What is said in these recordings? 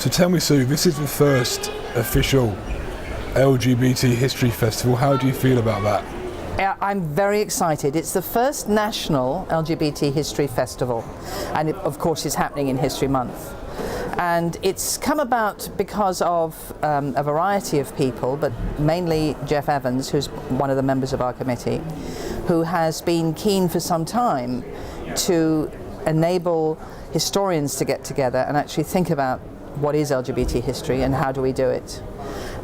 So tell me, Sue, this is the first official LGBT History Festival. How do you feel about that? I'm very excited. It's the first national LGBT History Festival, and it, of course, is happening in History Month. And it's come about because of a variety of people, but mainly Jeff Evans, who's one of the members of our committee, who has been keen for some time to enable historians to get together and actually think about what is LGBT history and how do we do it.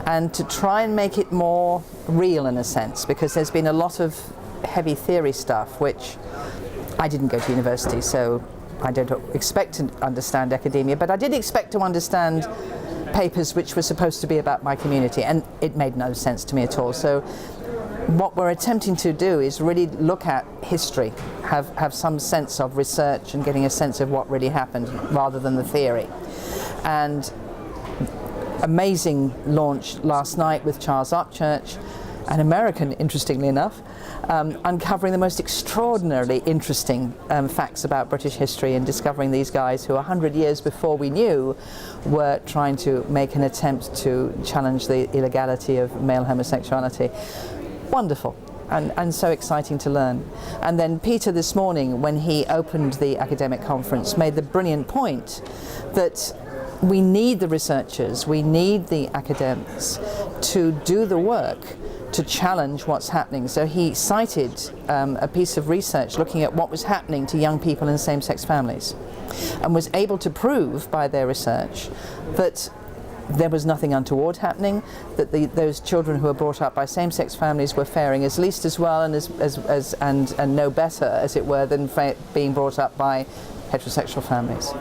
And to try and make it more real in a sense, because there's been a lot of heavy theory stuff, which I didn't go to university, so I don't expect to understand academia, but I did expect to understand papers which were supposed to be about my community, and it made no sense to me at all. So what we're attempting to do is really look at history, have some sense of research and getting a sense of what really happened rather than the theory. And amazing launch last night with Charles Upchurch, an American, interestingly enough, uncovering the most extraordinarily interesting facts about British history and discovering these guys who 100 years before we knew were trying to make an attempt to challenge the illegality of male homosexuality. Wonderful. And so exciting to learn. And then Peter this morning, when he opened the academic conference, made the brilliant point that we need the researchers, we need the academics to do the work to challenge what's happening. So he cited a piece of research looking at what was happening to young people in same-sex families, and was able to prove by their research that there was nothing untoward happening, that those children who were brought up by same-sex families were faring at least as well and no better, as it were, than being brought up by heterosexual families.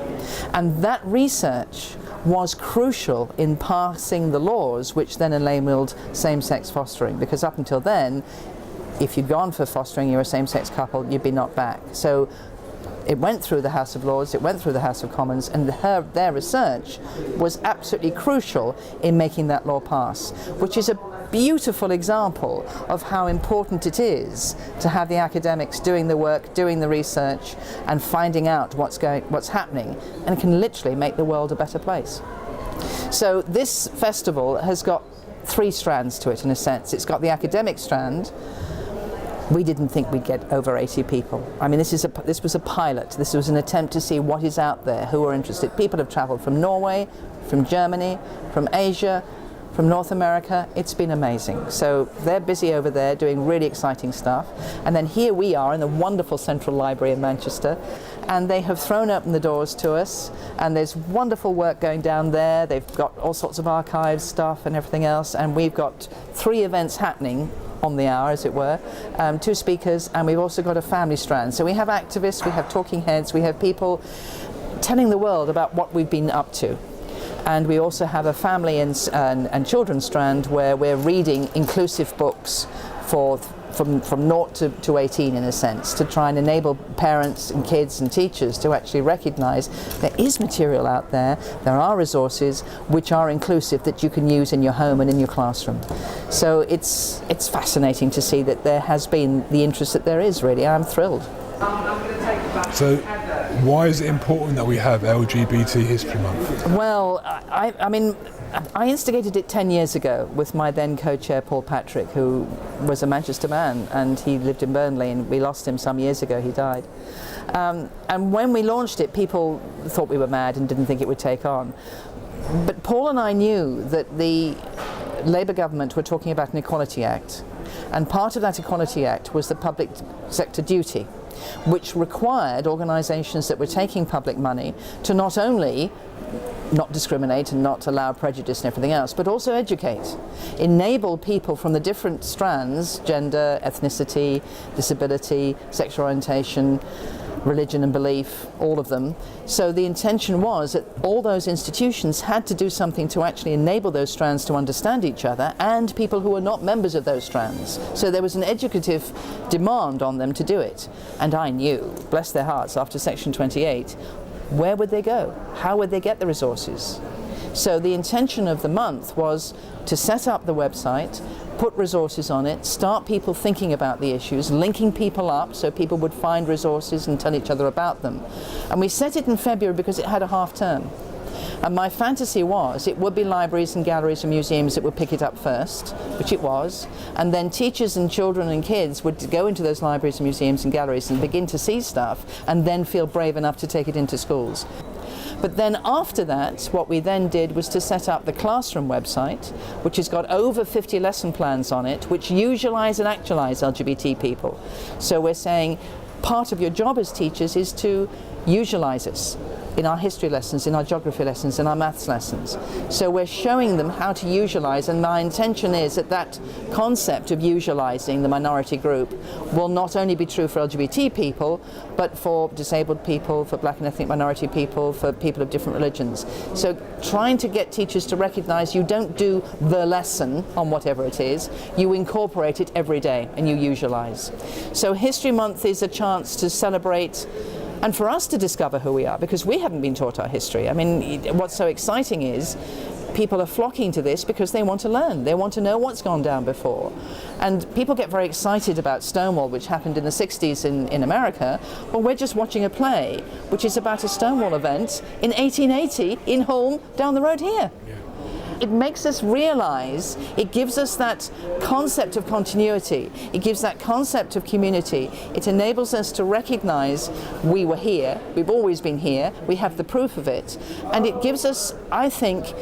And that research was crucial in passing the laws which then enabled same-sex fostering, because up until then, if you'd gone for fostering, you're a same-sex couple, you'd be knocked back. So it went through the House of Lords, it went through the House of Commons, and their research was absolutely crucial in making that law pass, which is a beautiful example of how important it is to have the academics doing the work, doing the research, and finding out what's happening, and can literally make the world a better place. So this festival has got three strands to it, in a sense. It's got the academic strand. We didn't think we'd get over 80 people. I mean, this was a pilot. This was an attempt to see what is out there, who are interested. People have travelled from Norway, from Germany, from Asia, from North America. It's been amazing. So they're busy over there doing really exciting stuff. And then here we are in the wonderful Central Library in Manchester, and they have thrown open the doors to us, and there's wonderful work going down there. They've got all sorts of archives stuff and everything else, and we've got 3 events happening on the hour, as it were, 2 speakers, and we've also got a family strand. So we have activists, we have talking heads, we have people telling the world about what we've been up to. And we also have a family and children's strand where we're reading inclusive books from 0 to 18, in a sense, to try and enable parents and kids and teachers to actually recognise there is material out there, there are resources which are inclusive that you can use in your home and in your classroom. So it's fascinating to see that there has been the interest that there is, really. I'm thrilled. So why is it important that we have LGBT History Month? Well, I mean, I instigated it 10 years ago with my then co-chair Paul Patrick, who was a Manchester man, and he lived in Burnley, and we lost him some years ago. He died. And when we launched it, people thought we were mad and didn't think it would take on. But Paul and I knew that the Labour government were talking about an Equality Act, and part of that Equality Act was the public sector duty, which required organisations that were taking public money to not only not discriminate and not allow prejudice and everything else, but also educate, enable people from the different strands, gender, ethnicity, disability, sexual orientation, religion and belief, all of them. So the intention was that all those institutions had to do something to actually enable those strands to understand each other, and people who were not members of those strands. So there was an educative demand on them to do it. And I knew, bless their hearts, after Section 28, where would they go? How would they get the resources? So the intention of the month was to set up the website, put resources on it, start people thinking about the issues, linking people up so people would find resources and tell each other about them. And we set it in February because it had a half term. And my fantasy was it would be libraries and galleries and museums that would pick it up first, which it was, and then teachers and children and kids would go into those libraries and museums and galleries and begin to see stuff and then feel brave enough to take it into schools. But then after that, what we then did was to set up the classroom website, which has got over 50 lesson plans on it, which usualize and actualize LGBT people. So we're saying part of your job as teachers is to usualize us in our history lessons, in our geography lessons, in our maths lessons. So we're showing them how to usualize, and my intention is that that concept of usualizing the minority group will not only be true for LGBT people, but for disabled people, for black and ethnic minority people, for people of different religions. So trying to get teachers to recognize you don't do the lesson on whatever it is, you incorporate it every day and you usualize. So History Month is a chance to celebrate and for us to discover who we are, because we haven't been taught our history. I mean, what's so exciting is people are flocking to this because they want to learn. They want to know what's gone down before. And people get very excited about Stonewall, which happened in the 60s in America. Well, we're just watching a play, which is about a Stonewall event in 1880 in Holme, down the road here. It makes us realize, it gives us that concept of continuity, it gives that concept of community, it enables us to recognize we were here, we've always been here, we have the proof of it, and it gives us, I think,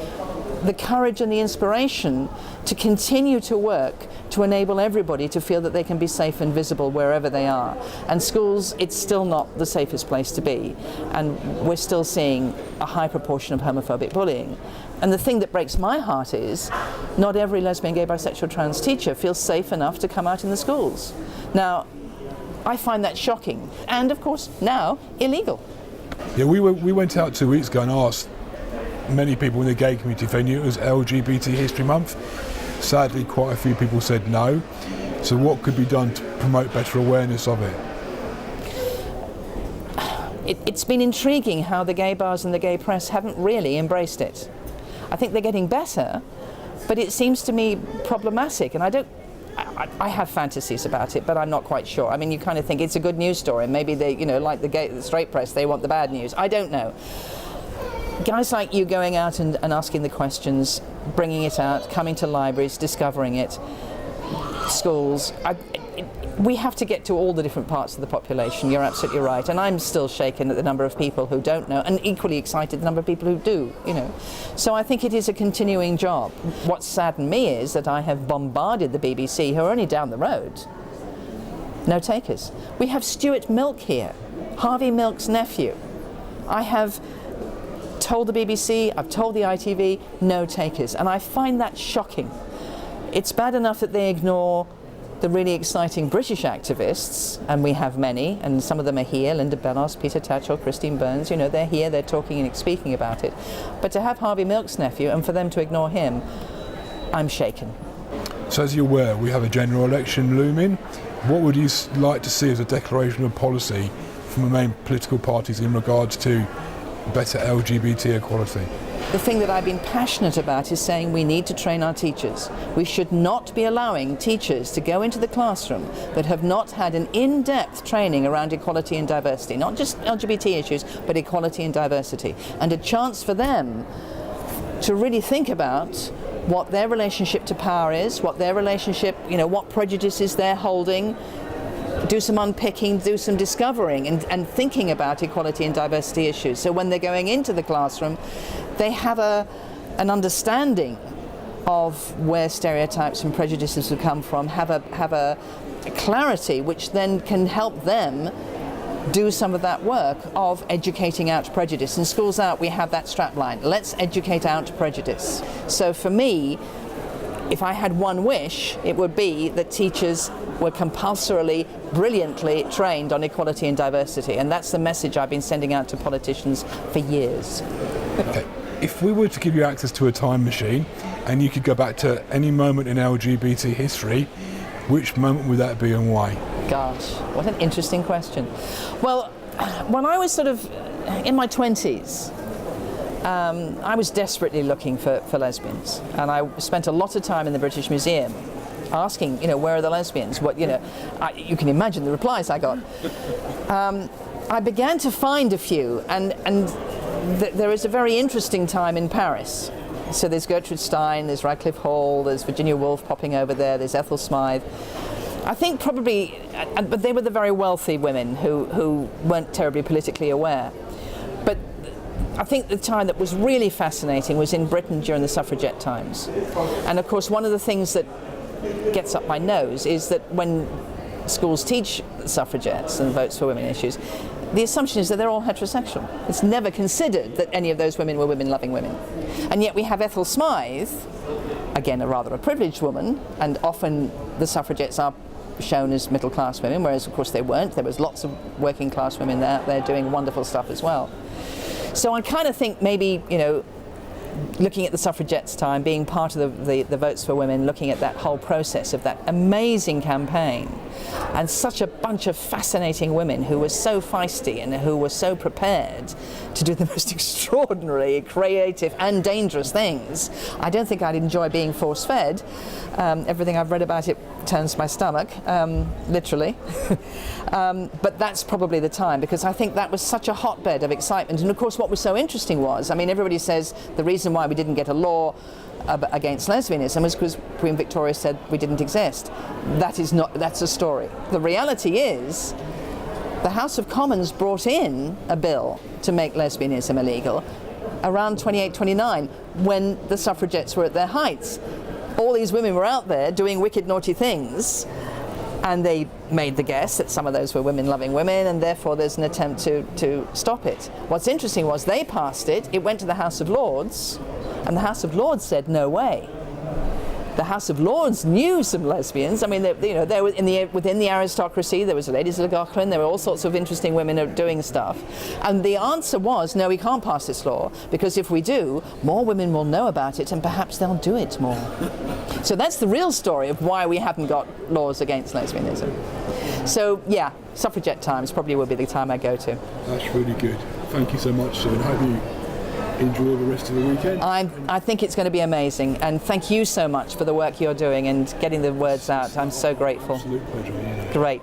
the courage and the inspiration to continue to work to enable everybody to feel that they can be safe and visible wherever they are. And schools, it's still not the safest place to be, and we're still seeing a high proportion of homophobic bullying. And the thing that breaks my heart is not every lesbian, gay, bisexual, trans teacher feels safe enough to come out in the schools. Now, I find that shocking, and of course now illegal. Yeah, we went out 2 weeks ago and asked many people in the gay community if they knew it was LGBT History Month. Sadly, quite a few people said no. So what could be done to promote better awareness of it? It's been intriguing how the gay bars and the gay press haven't really embraced it. I think they're getting better, but it seems to me problematic, and I have fantasies about it, but I'm not quite sure. I mean, you kind of think it's a good news story, and maybe they, like the straight press, they want the bad news. I don't know. Guys like you going out and asking the questions, bringing it out, coming to libraries, discovering it, schools. We have to get to all the different parts of the population, you're absolutely right, and I'm still shaken at the number of people who don't know, and equally excited the number of people who do, So I think it is a continuing job. What saddened me is that I have bombarded the BBC, who are only down the road. No takers. We have Stuart Milk here, Harvey Milk's nephew. I have told the BBC, I've told the ITV, no takers, and I find that shocking. It's bad enough that they ignore the really exciting British activists, and we have many, and some of them are here, Linda Bellos, Peter Tatchell, Christine Burns, they're here, they're talking and speaking about it. But to have Harvey Milk's nephew, and for them to ignore him, I'm shaken. So as you're aware, we have a general election looming. What would you like to see as a declaration of policy from the main political parties in regards to better LGBT equality? The thing that I've been passionate about is saying we need to train our teachers. We should not be allowing teachers to go into the classroom that have not had an in-depth training around equality and diversity, not just LGBT issues, but equality and diversity, and a chance for them to really think about what their relationship to power is, what their relationship, what prejudices they're holding, do some unpicking, do some discovering and thinking about equality and diversity issues. So when they're going into the classroom, they have an understanding of where stereotypes and prejudices have come from, have a clarity which then can help them do some of that work of educating out prejudice. In Schools Out, we have that strapline, let's educate out prejudice. So for me, if I had one wish, it would be that teachers were compulsorily, brilliantly trained on equality and diversity, and that's the message I've been sending out to politicians for years. Okay. If we were to give you access to a time machine and you could go back to any moment in LGBT history, which moment would that be and why? Gosh, what an interesting question. Well, when I was sort of in my 20s, I was desperately looking for lesbians, and I spent a lot of time in the British Museum asking, where are the lesbians? You can imagine the replies I got. I began to find a few, and there is a very interesting time in Paris. So there's Gertrude Stein, there's Radcliffe Hall, there's Virginia Woolf popping over there, there's Ethel Smythe. I think probably, but they were the very wealthy women who weren't terribly politically aware. But I think the time that was really fascinating was in Britain during the suffragette times. And of course, one of the things that gets up my nose is that when schools teach suffragettes and votes for women issues, the assumption is that they're all heterosexual. It's never considered that any of those women were women-loving women. And yet we have Ethel Smythe, again a rather a privileged woman, and often the suffragettes are shown as middle-class women, whereas of course they weren't. There was lots of working-class women out there doing wonderful stuff as well. So I kind of think maybe, you know, looking at the suffragettes' time, being part of the Votes for Women, looking at that whole process of that amazing campaign, and such a bunch of fascinating women who were so feisty and who were so prepared to do the most extraordinary, creative and dangerous things. I don't think I'd enjoy being force-fed. Everything I've read about it turns my stomach, literally. But that's probably the time, because I think that was such a hotbed of excitement. And of course what was so interesting was, I mean, everybody says the reason why we didn't get a law against lesbianism was because Queen Victoria said we didn't exist. That is not, that's a story. The reality is the House of Commons brought in a bill to make lesbianism illegal around 28-29, when the suffragettes were at their heights. All these women were out there doing wicked, naughty things, and they made the guess that some of those were women-loving women, and therefore there's an attempt to stop it. What's interesting was they passed it, it went to the House of Lords, and the House of Lords said, no way. The House of Lords knew some lesbians. I mean, there were within the aristocracy, there was Ladies of Gauquelin, there were all sorts of interesting women doing stuff. And the answer was, no, we can't pass this law, because if we do, more women will know about it and perhaps they'll do it more. So that's the real story of why we haven't got laws against lesbianism. So yeah, suffragette times probably will be the time I go to. That's really good. Thank you so much, Sue, and hope you enjoy the rest of the weekend. I think it's going to be amazing, and thank you so much for the work you're doing and getting the words out. I'm so grateful. Absolute pleasure. Yeah. Great.